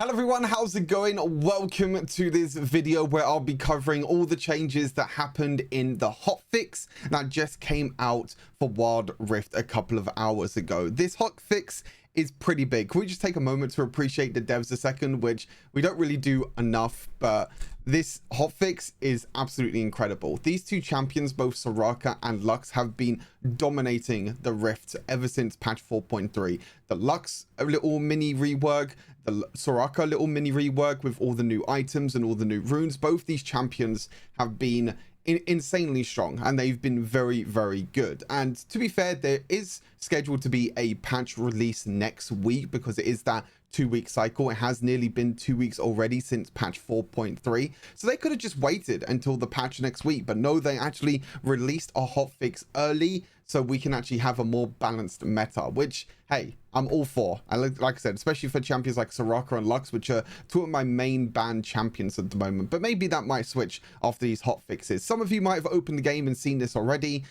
Hello everyone, how's it going? Welcome to this video where I'll be covering all the changes that happened in the hotfix that just came out for Wild Rift a couple of hours ago. This hotfix is pretty big. Can we just take a moment to appreciate the devs a second, which we don't really do enough, but this hotfix is absolutely incredible. These two champions, both Soraka and Lux, have been dominating the Rift ever since patch 4.3. The Lux, a little mini rework, the Soraka, little mini rework with all the new items and all the new runes. Both these champions have been insanely strong, and they've been very, very good. And to be fair, there is scheduled to be a patch release next week because it is that 2-week cycle. It has nearly been 2 weeks already since patch 4.3, so they could have just waited until the patch next week, but no, they actually released a hotfix early so we can actually have a more balanced meta, which, hey, I'm all for. And like I said, especially for champions like Soraka and Lux, which are two of my main banned champions at the moment, but maybe that might switch after these hotfixes. Some of you might have opened the game and seen this already,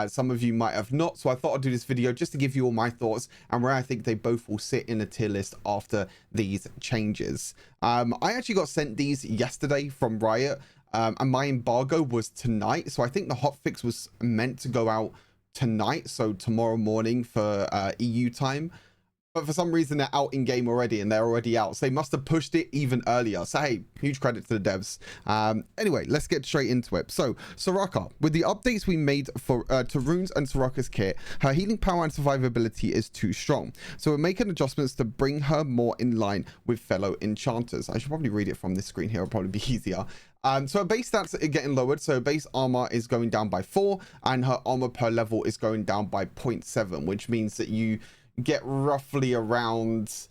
some of you might have not, so I thought I'd do this video just to give you all my thoughts and where I think they both will sit in a tier list after these changes. I actually got sent these yesterday from Riot, and my embargo was tonight, so I think the hotfix was meant to go out tonight, so tomorrow morning for EU time, but for some reason they're out in game already and they're already out, so they must have pushed it even earlier. So hey, huge credit to the devs. Anyway, let's get straight into it. So Soraka, with the updates we made for to runes and Soraka's kit, her healing power and survivability is too strong, so we're making adjustments to bring her more in line with fellow enchanters. I should probably read it from this screen here, it'll probably be easier. So her base stats are getting lowered, so base armor is going down by 4 and her armor per level is going down by 0.7, which means that you get roughly around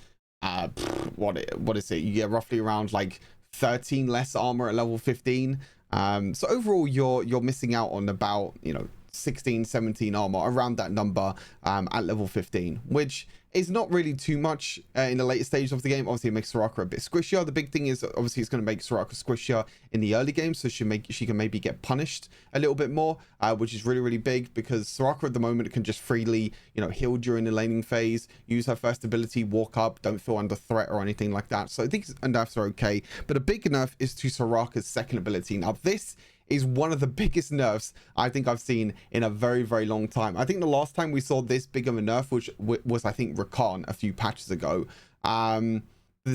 what is it, you get roughly around like 13 less armor at level 15. So overall you're missing out on about, you know, 16 17 armor, around that number, at level 15, which is not really too much in the later stage of the game. Obviously it makes Soraka a bit squishier. The big thing is obviously it's going to make Soraka squishier in the early game, so she can maybe get punished a little bit more, which is really, really big, because Soraka at the moment can just freely, you know, heal during the laning phase, use her first ability, walk up, don't feel under threat or anything like that. So I think nerfs are okay, but a big nerf is to Soraka's second ability. Now this is one of the biggest nerfs I think I've seen in a very, very long time. I think the last time we saw this big of a nerf, which was I think Rakan a few patches ago. The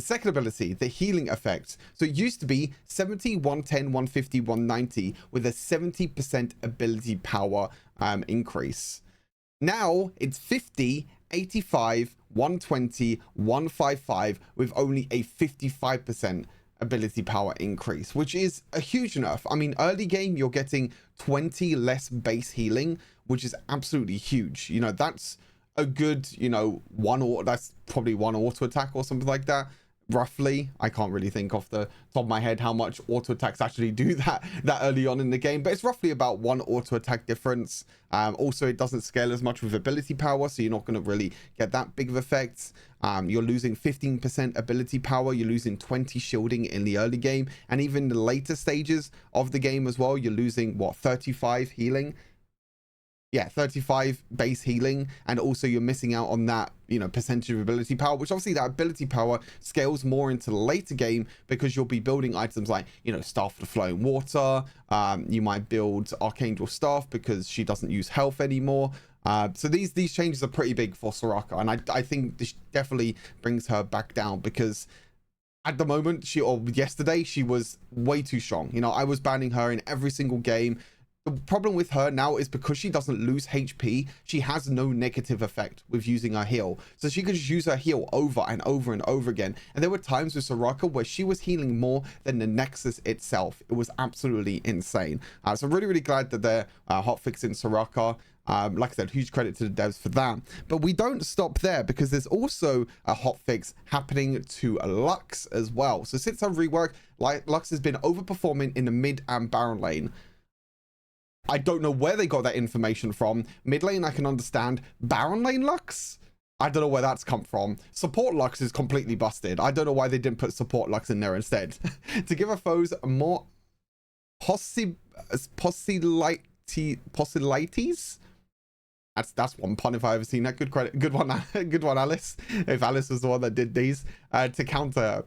second ability, the healing effect. So it used to be 70, 110, 150, 190 with a 70% ability power increase. Now it's 50, 85, 120, 155 with only a 55% ability power increase, which is a huge nerf. I mean, early game you're getting 20 less base healing, which is absolutely huge. You know, that's a good, you know, that's probably one auto attack or something like that, roughly. I can't really think off the top of my head how much auto attacks actually do that early on in the game, but it's roughly about one auto attack difference. Also it doesn't scale as much with ability power, so you're not going to really get that big of effects. You're losing 15% ability power, you're losing 20 shielding in the early game, and even the later stages of the game as well, you're losing what, 35 healing. Yeah, 35 base healing, and also you're missing out on that, you know, percentage of ability power, which obviously that ability power scales more into the later game because you'll be building items like, you know, Staff of the Flowing Water. You might build Archangel Staff because she doesn't use health anymore. So these changes are pretty big for Soraka, and I think this definitely brings her back down, because at the moment yesterday she was way too strong. You know, I was banning her in every single game. The problem with her now is because she doesn't lose HP, she has no negative effect with using her heal. So she could just use her heal over and over and over again. And there were times with Soraka where she was healing more than the Nexus itself. It was absolutely insane. So really, really glad that they're hotfixing Soraka. Like I said, huge credit to the devs for that. But we don't stop there, because there's also a hotfix happening to Lux as well. So since her rework, Lux has been overperforming in the mid and Baron lane. I don't know where they got that information from. Mid lane I can understand. Baron lane Lux? I don't know where that's come from. Support Lux is completely busted. I don't know why they didn't put support Lux in there instead. To give our foes more possibilities. That's one pun if I ever seen that. Good credit. Good one, Alice. If Alice was the one that did these to counter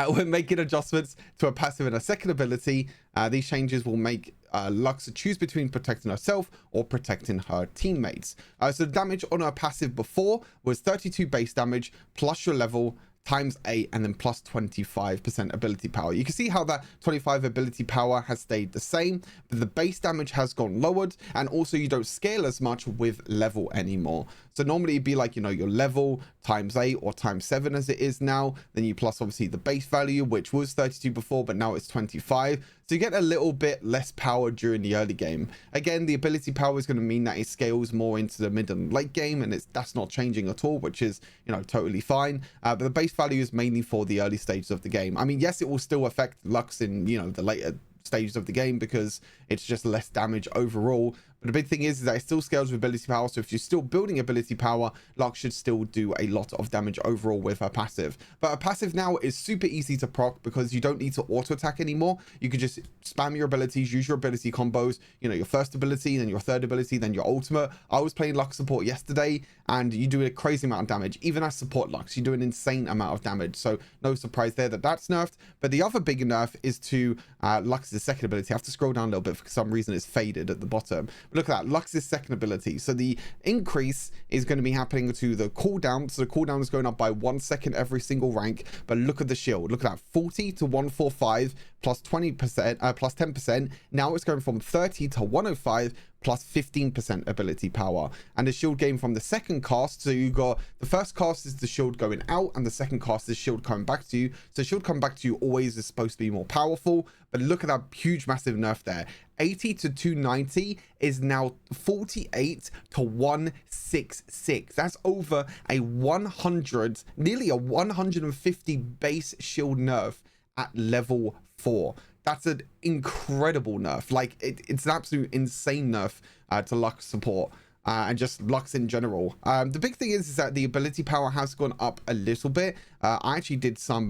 We're making adjustments to a passive and a second ability. These changes will make Lux choose between protecting herself or protecting her teammates. So the damage on her passive before was 32 base damage plus your level times 8 and then plus 25% ability power. You can see how that 25 ability power has stayed the same, but the base damage has gone lowered, and also you don't scale as much with level anymore. So normally it'd be like, you know, your level times 8 or times 7 as it is now, then you plus obviously the base value, which was 32 before, but now it's 25. So you get a little bit less power during the early game. Again, the ability power is going to mean that it scales more into the mid and late game, and that's not changing at all, which is, you know, totally fine. But the base value is mainly for the early stages of the game. I mean, yes, it will still affect Lux in, you know, the later stages of the game because it's just less damage overall. But the big thing is that it still scales with ability power. So if you're still building ability power, Lux should still do a lot of damage overall with her passive. But her passive now is super easy to proc because you don't need to auto attack anymore. You can just spam your abilities, use your ability combos, you know, your first ability, then your third ability, then your ultimate. I was playing Lux support yesterday and you do a crazy amount of damage. Even as support Lux, you do an insane amount of damage. So no surprise there that that's nerfed. But the other big nerf is to Lux's second ability. I have to scroll down a little bit for some reason it's faded at the bottom. But look at that, Lux's second ability. So the increase is going to be happening to the cooldown. So the cooldown is going up by 1 second every single rank. But look at the shield. Look at that, 40 to 145 plus 20%, plus 10%. Now it's going from 30 to 105 plus 15% ability power. And the shield gain from the second cast, so you got the first cast is the shield going out and the second cast is shield coming back to you. So shield coming back to you always is supposed to be more powerful, but look at that huge massive nerf there. 80 to 290 is now 48 to 166. That's over a 100, nearly a 150 base shield nerf at level 4. That's an incredible nerf. Like it's an absolute insane nerf to Lux support and just Lux in general. The big thing is that the ability power has gone up a little bit. I actually did some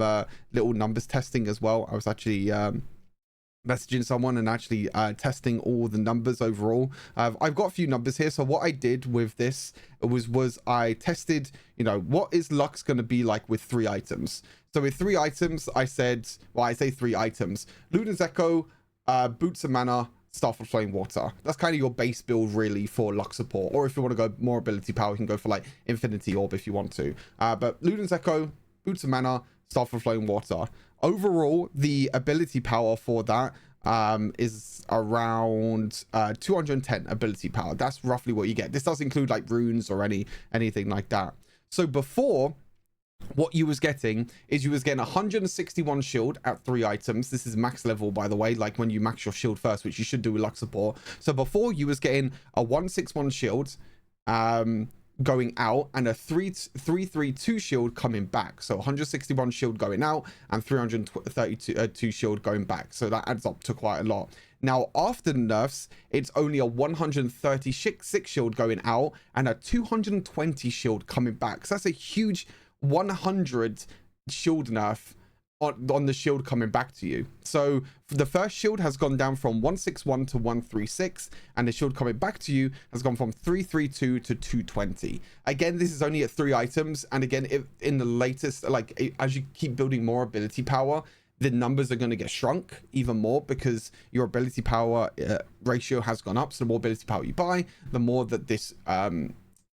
little numbers testing as well. I was actually messaging someone and actually testing all the numbers overall. I've got a few numbers here. So what I did with this was I tested, you know, what is Lux going to be like with 3 items. So with 3 items, I said, well, I say 3 items: Luna's Echo, Boots of Mana, Staff of Flame Water. That's kind of your base build really for Lux support. Or if you want to go more ability power, you can go for like Infinity Orb if you want to. But Luna's Echo, Boots of Mana, Staff of Flame Water. Overall, the ability power for that is around 210 ability power. That's roughly what you get. This does include like runes or anything like that. So before, what you was getting is you was getting 161 shield at 3 items. This is max level, by the way, like when you max your shield first, which you should do with Lux support. So before, you was getting a 161 shield going out and a 332 shield coming back. So 161 shield going out and 332 shield going back. So that adds up to quite a lot. Now, after the nerfs, it's only a 136 shield going out and a 220 shield coming back. So that's a huge 100 shield nerf on the shield coming back to you. So the first shield has gone down from 161 to 136, and the shield coming back to you has gone from 332 to 220. Again, this is only at 3 items, and again, if in the latest, like as you keep building more ability power, the numbers are going to get shrunk even more because your ability power ratio has gone up. So the more ability power you buy, the more that this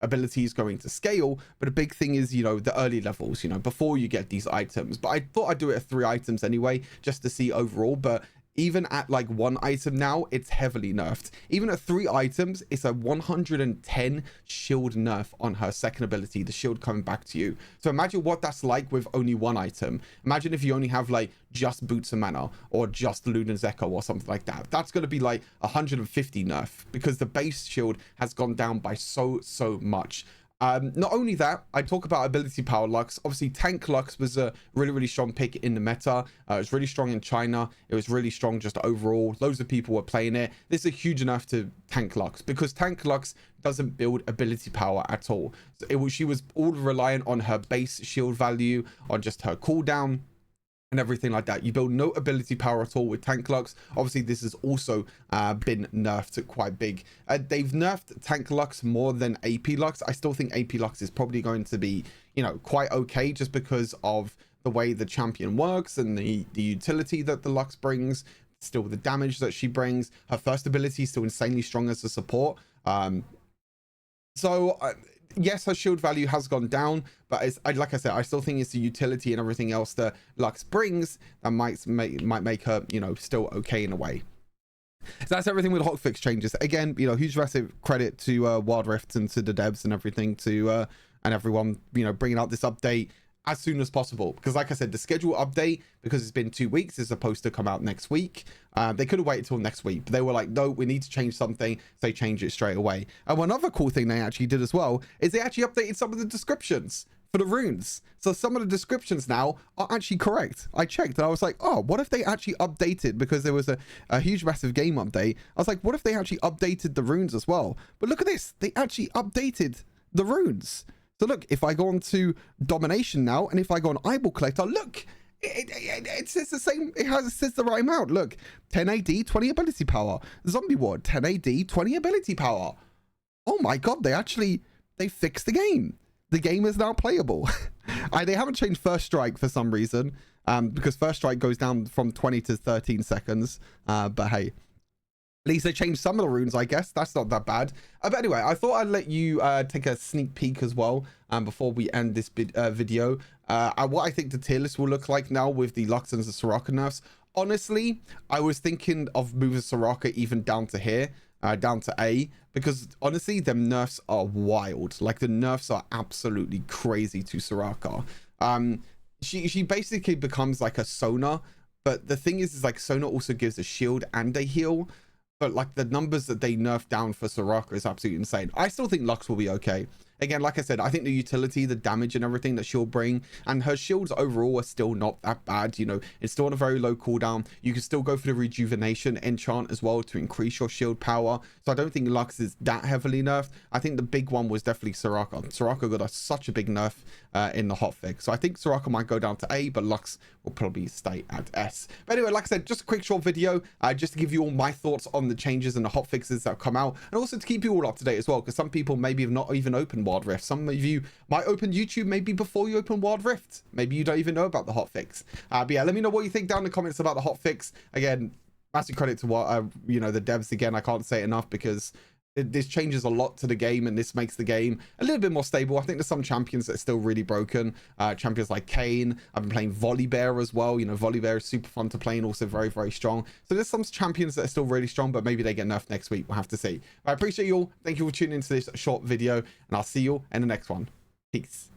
ability is going to scale. But the big thing is, you know, the early levels, you know, before you get these items. But I thought I'd do it at 3 items anyway, just to see overall. But even at like 1 item now, it's heavily nerfed. Even at 3 items, it's a 110 shield nerf on her second ability, the shield coming back to you. So imagine what that's like with only 1 item. Imagine if you only have like just Boots of Mana or just Luna's Echo or something like that. That's going to be like 150 nerf because the base shield has gone down by so much. Not only that, I talk about ability power Lux. Obviously, Tank Lux was a really strong pick in the meta. It was really strong in China. It was really strong just overall. Loads of people were playing it. This is a huge enough to Tank Lux because Tank Lux doesn't build ability power at all. So she was all reliant on her base shield value, on just her cooldown and everything like that. You build no ability power at all with Tank Lux. Obviously, this has also been nerfed quite big. They've nerfed Tank Lux more than AP Lux. I still think AP Lux is probably going to be, you know, quite okay just because of the way the champion works and the utility that the Lux brings, still the damage that she brings. Her first ability is still insanely strong as a support. Yes, her shield value has gone down, but like I said, I still think it's the utility and everything else that Lux brings that might make her, you know, still okay in a way. So that's everything with hotfix changes. Again, you know, huge massive credit to Wild Rift and to the devs and everything, to and everyone, you know, bringing out this update as soon as possible, because like I said, the schedule update, because it's been 2 weeks, is supposed to come out next week. They could have waited till next week, but they were like, no, we need to change something, so they changed it straight away. And one other cool thing they actually did as well is they actually updated some of the descriptions for the runes. So some of the descriptions now are actually correct. I checked and I was like, oh, what if they actually updated, because there was a huge massive game update. I was like, what if they actually updated the runes as well? But look at this, they actually updated the runes. So look, if I go on to domination now, and if I go on eyeball collector, look, it says the same, it says the right amount. Look, 10 AD, 20 ability power. Zombie ward, 10 AD, 20 ability power. Oh my god, they fixed the game. The game is now playable. They haven't changed first strike for some reason, because first strike goes down from 20 to 13 seconds. But hey, at least they changed some of the runes, I guess. That's not that bad. But anyway, I thought I'd let you take a sneak peek as well before we end this video. What I think the tier list will look like now with the Lux and the Soraka nerfs. Honestly, I was thinking of moving Soraka even down to here, down to A, because honestly, them nerfs are wild. Like, the nerfs are absolutely crazy to Soraka. She basically becomes like a Sona, but the thing is like Sona also gives a shield and a heal. But like the numbers that they nerf down for Soraka is absolutely insane. I still think Lux will be okay. Again, like I said, I think the utility, the damage and everything that she'll bring, and her shields overall are still not that bad. You know, it's still on a very low cooldown. You can still go for the rejuvenation enchant as well to increase your shield power. So I don't think Lux is that heavily nerfed. I think the big one was definitely Soraka. Soraka got such a big nerf in the hotfix. So I think Soraka might go down to A, but Lux will probably stay at S. But anyway, like I said, just a quick short video just to give you all my thoughts on the changes and the hotfixes that have come out, and also to keep you all up to date as well, because some people maybe have not even opened Wild Rift. Some of you might open YouTube maybe before you open Wild Rift. Maybe you don't even know about the hotfix. But yeah, let me know what you think down in the comments about the hotfix. Again, massive credit to what you know, the devs. Again, I can't say it enough, because this changes a lot to the game, and this makes the game a little bit more stable. I think there's some champions that are still really broken. Champions like Kane. I've been playing Volibear as well. You know, Volibear is super fun to play and also very, very strong. So there's some champions that are still really strong, but maybe they get nerfed next week. We'll have to see. I appreciate you all. Thank you for tuning into this short video, and I'll see you in the next one. Peace.